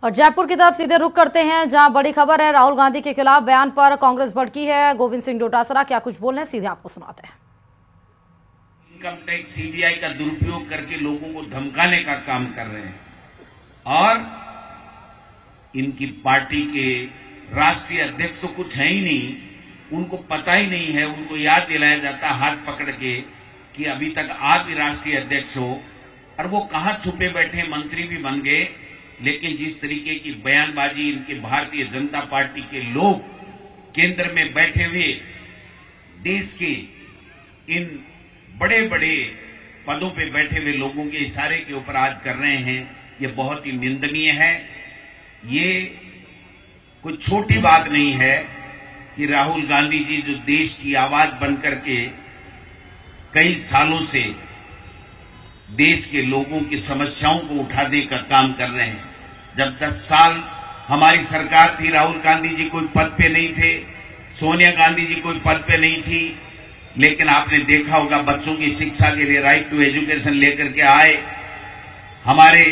और जयपुर की तरफ सीधे रुख करते हैं, जहां बड़ी खबर है। राहुल गांधी के खिलाफ बयान पर कांग्रेस भड़की है। गोविंद सिंह डोटासरा क्या कुछ बोल रहे हैं, सीधे आपको सुनाते हैं। इनकम टैक्स सीबीआई का दुरुपयोग करके लोगों को धमकाने का काम कर रहे हैं और इनकी पार्टी के राष्ट्रीय अध्यक्ष तो कुछ है ही नहीं, उनको पता ही नहीं है। उनको याद दिलाया जाता हाथ पकड़ के कि अभी तक आप ही राष्ट्रीय अध्यक्ष हो, और वो कहां छुपे बैठे, मंत्री भी बन गए। लेकिन जिस तरीके की बयानबाजी इनके भारतीय जनता पार्टी के लोग केंद्र में बैठे हुए देश के इन बड़े बड़े पदों पे बैठे हुए लोगों के इशारे के ऊपर आज कर रहे हैं, ये बहुत ही निंदनीय है। ये कोई छोटी बात नहीं है कि राहुल गांधी जी जो देश की आवाज बनकर के कई सालों से देश के लोगों की समस्याओं को उठाने का काम कर रहे हैं। जब 10 साल हमारी सरकार थी, राहुल गांधी जी कोई पद पे नहीं थे, सोनिया गांधी जी कोई पद पे नहीं थी, लेकिन आपने देखा होगा बच्चों की शिक्षा के लिए राइट टू एजुकेशन लेकर के आए। हमारे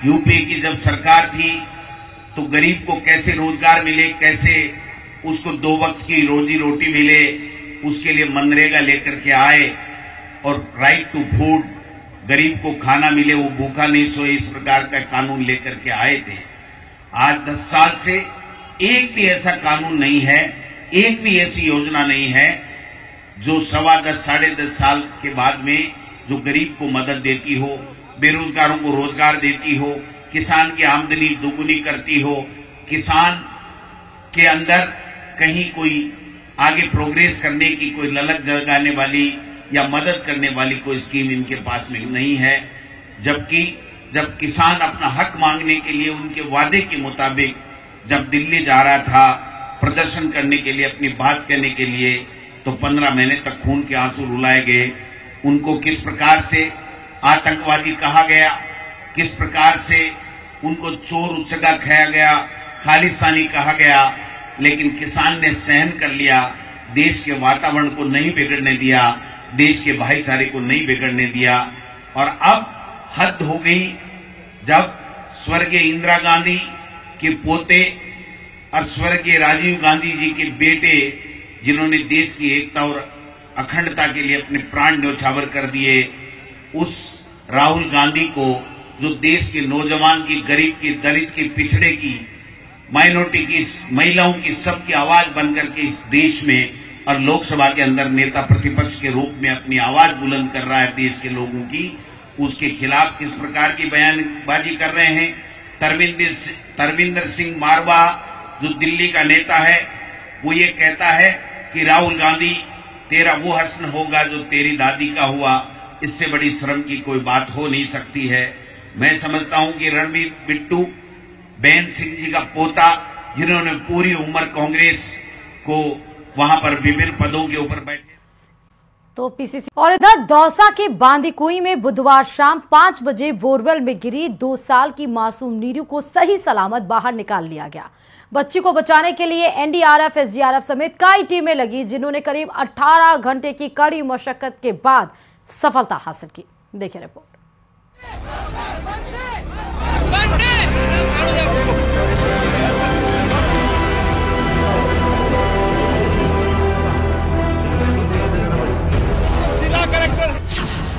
यूपी की जब सरकार थी तो गरीब को कैसे रोजगार मिले, कैसे उसको 2 वक्त की रोजी रोटी मिले, उसके लिए मनरेगा लेकर के आए और राइट टू फूड, गरीब को खाना मिले, वो भूखा नहीं सोए, इस प्रकार का कानून लेकर के आए थे। आज 10 साल से एक भी ऐसा कानून नहीं है, एक भी ऐसी योजना नहीं है जो 10.25 साढ़े 10 साल के बाद में जो गरीब को मदद देती हो, बेरोजगारों को रोजगार देती हो, किसान की आमदनी दोगुनी करती हो, किसान के अंदर कहीं कोई आगे प्रोग्रेस करने की कोई ललक जगाने वाली या मदद करने वाली कोई स्कीम इनके पास में नहीं है। जबकि जब किसान अपना हक मांगने के लिए उनके वादे के मुताबिक जब दिल्ली जा रहा था प्रदर्शन करने के लिए, अपनी बात कहने के लिए, तो 15 महीने तक खून के आंसू रुलाए गए। उनको किस प्रकार से आतंकवादी कहा गया, किस प्रकार से उनको चोर उचका खाया गया, खालिस्तानी कहा गया, लेकिन किसान ने सहन कर लिया, देश के वातावरण को नहीं बिगड़ने दिया, देश के भाईचारे को नहीं बिगड़ने दिया। और अब हद हो गई जब स्वर्गीय इंदिरा गांधी के पोते और स्वर्गीय राजीव गांधी जी के बेटे, जिन्होंने देश की एकता और अखंडता के लिए अपने प्राण न्यौछावर कर दिए, उस राहुल गांधी को जो देश के नौजवान की, गरीब की, दलित की, पिछड़े की, माइनॉरिटी की, महिलाओं की, सबकी आवाज बनकर के इस देश में और लोकसभा के अंदर नेता प्रतिपक्ष के रूप में अपनी आवाज बुलंद कर रहा है देश के लोगों की, उसके खिलाफ किस प्रकार की बयानबाजी कर रहे हैं। तरविंदर सिंह मारवा जो दिल्ली का नेता है, वो ये कहता है कि राहुल गांधी तेरा वो हस्न होगा जो तेरी दादी का हुआ। इससे बड़ी शर्म की कोई बात हो नहीं सकती है। मैं समझता हूं कि रणबीर बिट्टू, बेन सिंह जी का पोता, जिन्होंने पूरी उम्र कांग्रेस को वहां पर विभिन्न पदों के ऊपर बैठे। तो पीसीसी। और इधर दौसा के बांदीकुई में बुधवार शाम 5 बजे बोरवेल में गिरी 2 साल की मासूम नीरू को सही सलामत बाहर निकाल लिया गया। बच्ची को बचाने के लिए एनडीआरएफ, एसडीआरएफ समेत कई टीमें लगी, जिन्होंने करीब 18 घंटे की कड़ी मशक्कत के बाद सफलता हासिल की। देखिए रिपोर्ट।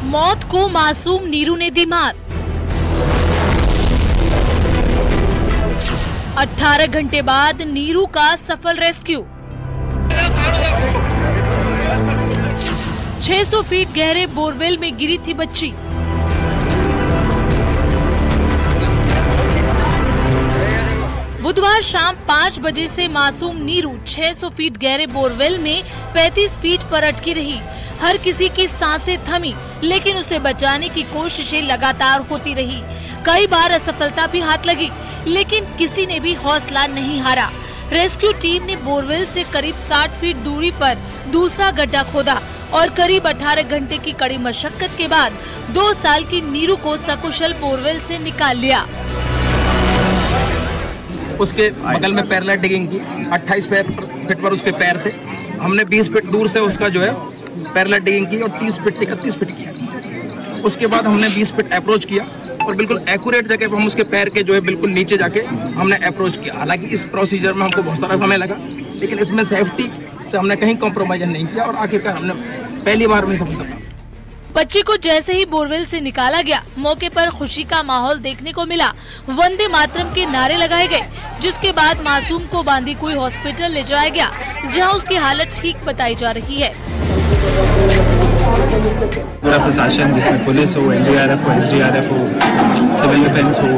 मौत को मासूम नीरू ने दी मात। 18 घंटे बाद नीरू का सफल रेस्क्यू। 600 फीट गहरे बोरवेल में गिरी थी बच्ची। बुधवार शाम 5 बजे से मासूम नीरू 600 फीट गहरे बोरवेल में 35 फीट पर अटकी रही। हर किसी की सांसें थमी, लेकिन उसे बचाने की कोशिशें लगातार होती रही। कई बार असफलता भी हाथ लगी, लेकिन किसी ने भी हौसला नहीं हारा। रेस्क्यू टीम ने बोरवेल से करीब 60 फीट दूरी पर दूसरा गड्ढा खोदा और करीब 18 घंटे की कड़ी मशक्कत के बाद 2 साल की नीरू को सकुशल बोरवेल से निकाल लिया। उसके बगल में पैरेलल डिगिंग की, 28 फीट पर उसके पैर थे। हमने 20 फीट दूर से उसका जो है पैरेलल डिगिंग की और 30 फीट 31 फीट किया। उसके बाद हमने 20 फीट अप्रोच किया प्रॉपर बिल्कुल एक्यूरेट जगह पर हम उसके पैर के जो है बिल्कुल नीचे जाके हमने अप्रोच किया। हालांकि इस प्रोसीजर में हमको बहुत सारा समय लगा, लेकिन इसमें सेफ्टी से हमने कहीं कॉम्प्रोमाइज नहीं किया और आखिरकार हमने पहली बार में सब सका। बच्ची को जैसे ही बोरवेल से निकाला गया, मौके पर खुशी का माहौल देखने को मिला। वंदे मातरम के नारे लगाए गए, जिसके बाद मासूम को बांदीकुई हॉस्पिटल ले जाया गया, जहां उसकी हालत ठीक बताई जा रही है। पूरा प्रशासन जिसमें पुलिस हो, NDRF हो, SDRF हो, सिविल डिफेंस हो,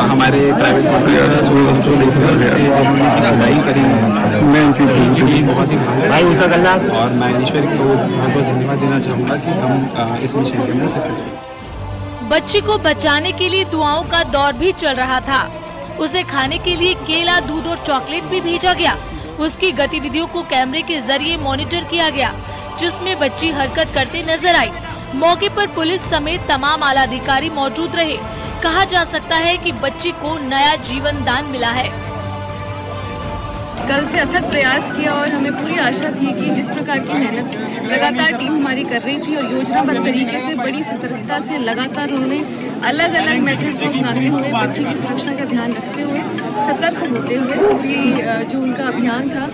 हमारे प्राइवेट हॉस्पिटल्स हो, लड़ाई करी बहुत ही और मैं ईश्वर को बहुत बहुत धन्यवाद देना चाहूँगा कि हम इस मिशन के अंदर सक्सेसफुल। बच्ची को बचाने के लिए दुआओं का दौर भी चल रहा था। उसे खाने के लिए केला, दूध और चॉकलेट भी भेजा गया। उसकी गतिविधियों को कैमरे के जरिए मॉनिटर किया गया, जिसमें बच्ची हरकत करते नजर आई। मौके पर पुलिस समेत तमाम आला अधिकारी मौजूद रहे। कहा जा सकता है कि बच्ची को नया जीवन दान मिला है। कल से अथक प्रयास किया और हमें पूरी आशा थी कि जिस प्रकार की मेहनत लगातार टीम हमारी कर रही थी और योजनाबद्ध तरीके से बड़ी सतर्कता से लगातार उन्होंने अलग अलग मेथड को अपनाते हुए बच्चे की सुरक्षा का ध्यान रखते हुए सतर्क होते हुए जो उनका अभियान था।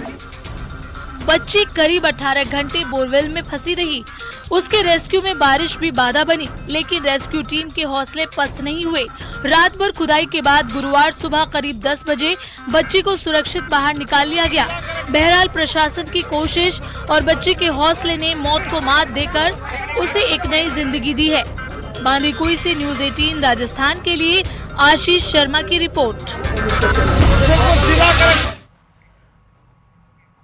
बच्ची करीब 18 घंटे बोरवेल में फंसी रही। उसके रेस्क्यू में बारिश भी बाधा बनी, लेकिन रेस्क्यू टीम के हौसले पस्त नहीं हुए। रात भर खुदाई के बाद गुरुवार सुबह करीब 10 बजे बच्ची को सुरक्षित बाहर निकाल लिया गया। बहरहाल प्रशासन की कोशिश और बच्ची के हौसले ने मौत को मात देकर उसे एक नई जिंदगी दी है। बांदीकुई से न्यूज़ 18 राजस्थान के लिए आशीष शर्मा की रिपोर्ट।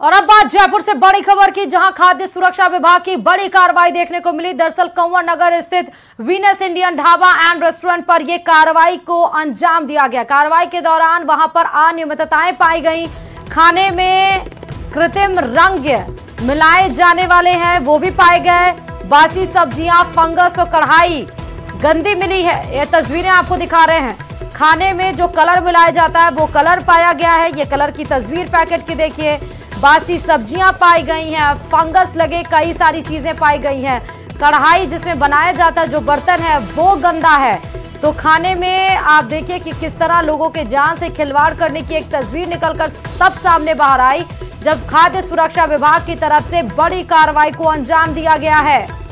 और अब बात जयपुर से बड़ी खबर की, जहां खाद्य सुरक्षा विभाग की बड़ी कार्रवाई देखने को मिली। दरअसल कंवर नगर स्थित Venus Indian dhaba and restaurant पर यह कार्रवाई को अंजाम दिया गया। कार्रवाई के दौरान वहां पर अनियमितताएं पाई गई। खाने में कृत्रिम रंग मिलाए जाने वाले हैं, वो भी पाए गए। बासी सब्जियां, फंगस और कढ़ाई गंदी मिली है। ये तस्वीरें आपको दिखा रहे हैं। खाने में जो कलर मिलाया जाता है वो कलर पाया गया है। ये कलर की तस्वीर पैकेट की देखिए। बासी सब्जियां पाई गई हैं, फंगस लगे कई सारी चीजें पाई गई हैं। कढ़ाई जिसमें बनाया जाता है, जो बर्तन है वो गंदा है। तो खाने में आप देखिए कि किस तरह लोगों के जान से खिलवाड़ करने की एक तस्वीर निकलकर तब सामने बाहर आई जब खाद्य सुरक्षा विभाग की तरफ से बड़ी कार्रवाई को अंजाम दिया गया है।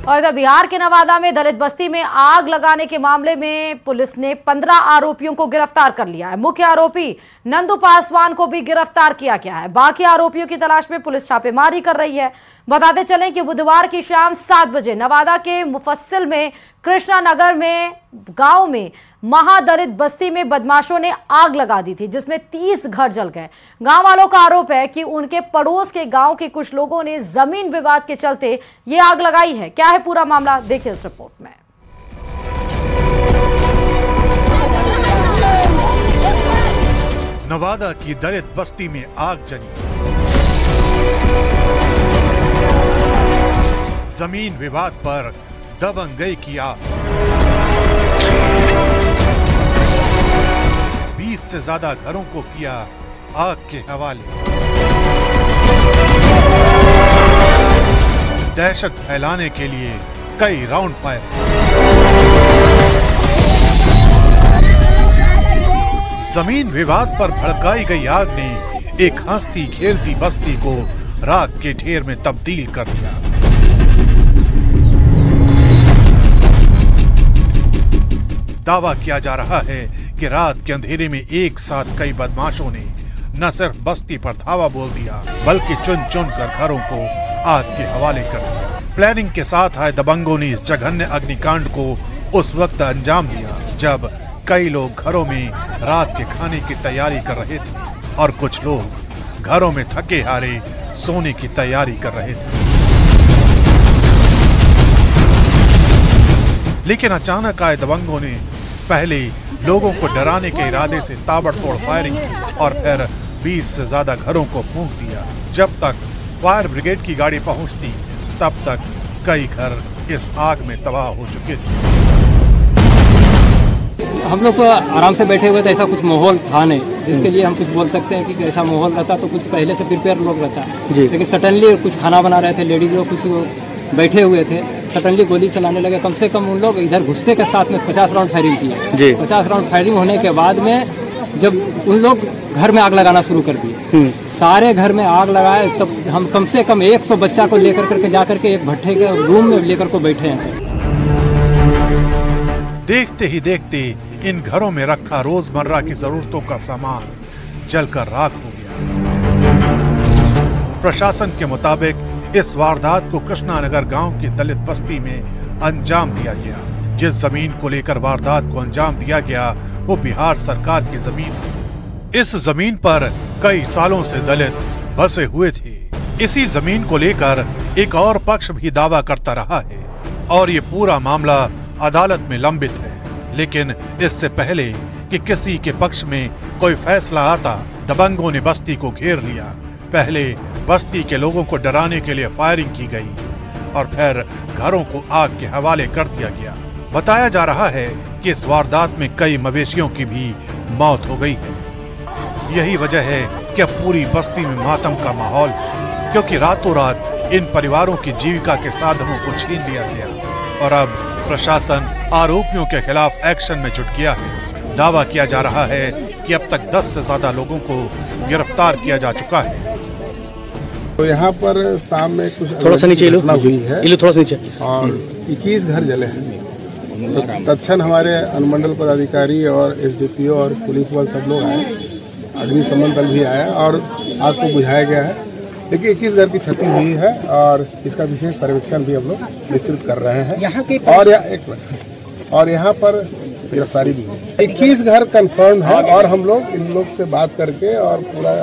और इधर बिहार के नवादा में दलित बस्ती में आग लगाने के मामले में पुलिस ने 15 आरोपियों को गिरफ्तार कर लिया है। मुख्य आरोपी नंदू पासवान को भी गिरफ्तार किया गया है। बाकी आरोपियों की तलाश में पुलिस छापेमारी कर रही है। बताते चलें कि बुधवार की शाम 7 बजे नवादा के मुफस्सिल में कृष्णा नगर में गांव में महादलित बस्ती में बदमाशों ने आग लगा दी थी, जिसमें 30 घर जल गए। गांव वालों का आरोप है कि उनके पड़ोस के गांव के कुछ लोगों ने जमीन विवाद के चलते ये आग लगाई है। क्या है पूरा मामला, देखिए इस रिपोर्ट में। नवादा की दलित बस्ती में आग जली। जमीन विवाद पर दबंगई की आग। 20 से ज्यादा घरों को किया आग के हवाले। दहशत फैलाने के लिए कई राउंड फायर। जमीन विवाद पर भड़काई गई आग ने एक हंसती खेलती बस्ती को राख के ढेर में तब्दील कर दिया। दावा किया जा रहा है कि रात के अंधेरे में एक साथ कई बदमाशों ने न सिर्फ बस्ती पर धावा बोल दिया, बल्कि चुन चुन कर घरों को आग के हवाले कर दिया। प्लानिंग के साथ आए दबंगों ने इस जघन्य अग्निकांड को उस वक्त अंजाम दिया जब कई लोग घरों में रात के खाने की तैयारी कर रहे थे और कुछ लोग घरों में थके हारे सोने की तैयारी कर रहे थे। लेकिन अचानक आए दबंगों ने पहले लोगों को डराने के इरादे से ताबड़तोड़ फायरिंग और फिर 20 से ज्यादा घरों को फूंक दिया। जब तक फायर ब्रिगेड की गाड़ी पहुंचती तब तक कई घर इस आग में तबाह हो चुके थे। हम लोग तो आराम से बैठे हुए थे, ऐसा कुछ माहौल था नहीं जिसके लिए हम कुछ बोल सकते हैं कि ऐसा माहौल रहता तो कुछ पहले से प्रिपेयर लोग रहता। लेकिन सडनली कुछ खाना बना रहे थे, लेडीज लोग कुछ बैठे हुए थे, सडनली गोली चलाने लगे। कम से कम उन लोग इधर घुसते के साथ में 50 राउंड फायरिंग किए। 50 राउंड फायरिंग होने के बाद में जब उन लोग घर में आग लगाना शुरू कर दिए, सारे घर में आग लगाए, तब हम कम से कम 100 बच्चा को लेकर करके जाकर के एक भट्ठे के रूम में लेकर को बैठे हैं। देखते ही देखते इन घरों में रखा रोजमर्रा की जरूरतों का सामान जलकर राख हो गया। प्रशासन के मुताबिक इस वारदात को कृष्णानगर गांव की दलित बस्ती में अंजाम दिया गया। जिस जमीन को लेकर वारदात को अंजाम दिया गया वो बिहार सरकार की जमीन थी। इस जमीन पर कई सालों से दलित बसे हुए थे। इसी जमीन को लेकर एक और पक्ष भी दावा करता रहा है और ये पूरा मामला अदालत में लंबित है। लेकिन इससे पहले कि किसी के पक्ष में कोई फैसला आता, दबंगों ने बस्ती को घेर लिया। पहले बस्ती के लोगों को डराने के लिए फायरिंग की गई और फिर घरों को आग के हवाले कर दिया गया। बताया जा रहा है कि इस वारदात में कई मवेशियों की भी मौत हो गई है। यही वजह है कि अब पूरी बस्ती में मातम का माहौल है, क्योंकि रातों रात इन परिवारों की जीविका के साधनों को छीन लिया गया और अब प्रशासन आरोपियों के खिलाफ एक्शन में जुट गया है। दावा किया जा रहा है कि अब तक 10 से ज्यादा लोगों को गिरफ्तार किया जा चुका है। तो यहाँ पर शाम में कुछ थोड़ा सा नीचे घटना हुई है थोड़ा सा नीचे और 21 घर जले हैं। तो तत्क्षण हमारे अनुमंडल पदाधिकारी और एसडीपीओ और पुलिस बल सब लोग आए, अग्निशमन दल भी आया और आग को बुझाया गया है। देखिए 21 घर की क्षति हुई है और इसका विशेष सर्वेक्षण भी हम लोग विस्तृत कर रहे हैं और यहाँ पर गिरफ्तारी भी है। 21 घर कंफर्म है और हम लोग इन लोग से बात करके और पूरा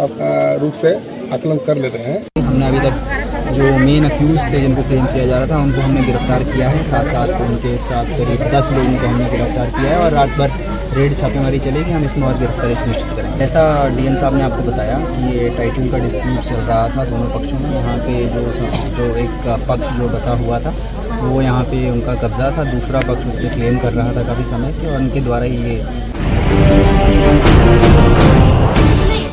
रूप से आकलन कर ले रहे हैं। हमने अभी तक जो मेन अक्यूज थे जिनको क्लेम किया जा रहा था उनको हमने गिरफ्तार किया है। साथ उनके साथ करीब 10 लोगों को हमने गिरफ्तार किया है और रात भर रेड छापेमारी चलेगी। हम इसमें और गिरफ्तारी सुनिश्चित करेंगे। ऐसा डीएम साहब ने आपको बताया कि ये टाइटल का डिस्प्यूट चल रहा था दोनों पक्षों में। यहाँ पे जो एक पक्ष जो बसा हुआ था वो यहाँ पे उनका कब्जा था, दूसरा पक्ष उस पर क्लेम कर रहा था काफ़ी समय से और उनके द्वारा ही ये।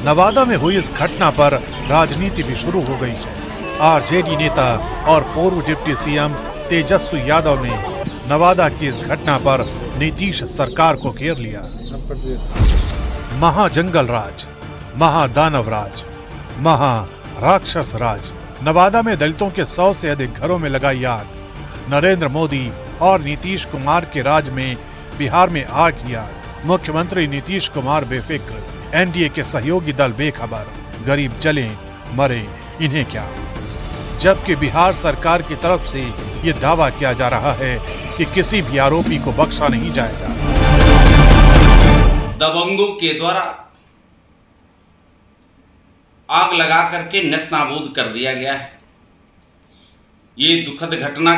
नवादा में हुई इस घटना पर राजनीति भी शुरू हो गई है। आरजेडी नेता और पूर्व डिप्टी सीएम तेजस्वी यादव ने नवादा की इस घटना पर नीतीश सरकार को घेर लिया। महाजंगल राज, महादानव राज, महाराक्षस राज। नवादा में दलितों के 100 से अधिक घरों में लगाई आग। नरेंद्र मोदी और नीतीश कुमार के राज में बिहार में आग की आग। मुख्यमंत्री नीतीश कुमार बेफिक्र, एनडीए के सहयोगी दल बेखबर। गरीब जले मरे इन्हें क्या। जबकि बिहार सरकार की तरफ से ये दावा किया जा रहा है कि किसी भी आरोपी को बख्शा नहीं जाएगा। दबंगों के द्वारा आग लगा करके नेस्तनाबूद कर दिया गया है। ये दुखद घटना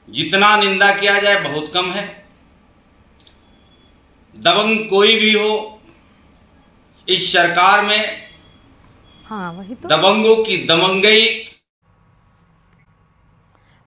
जितना निंदा किया जाए बहुत कम है। दबंग कोई भी हो, इस सरकार में हाँ, वही तो। दबंगों की दमंगई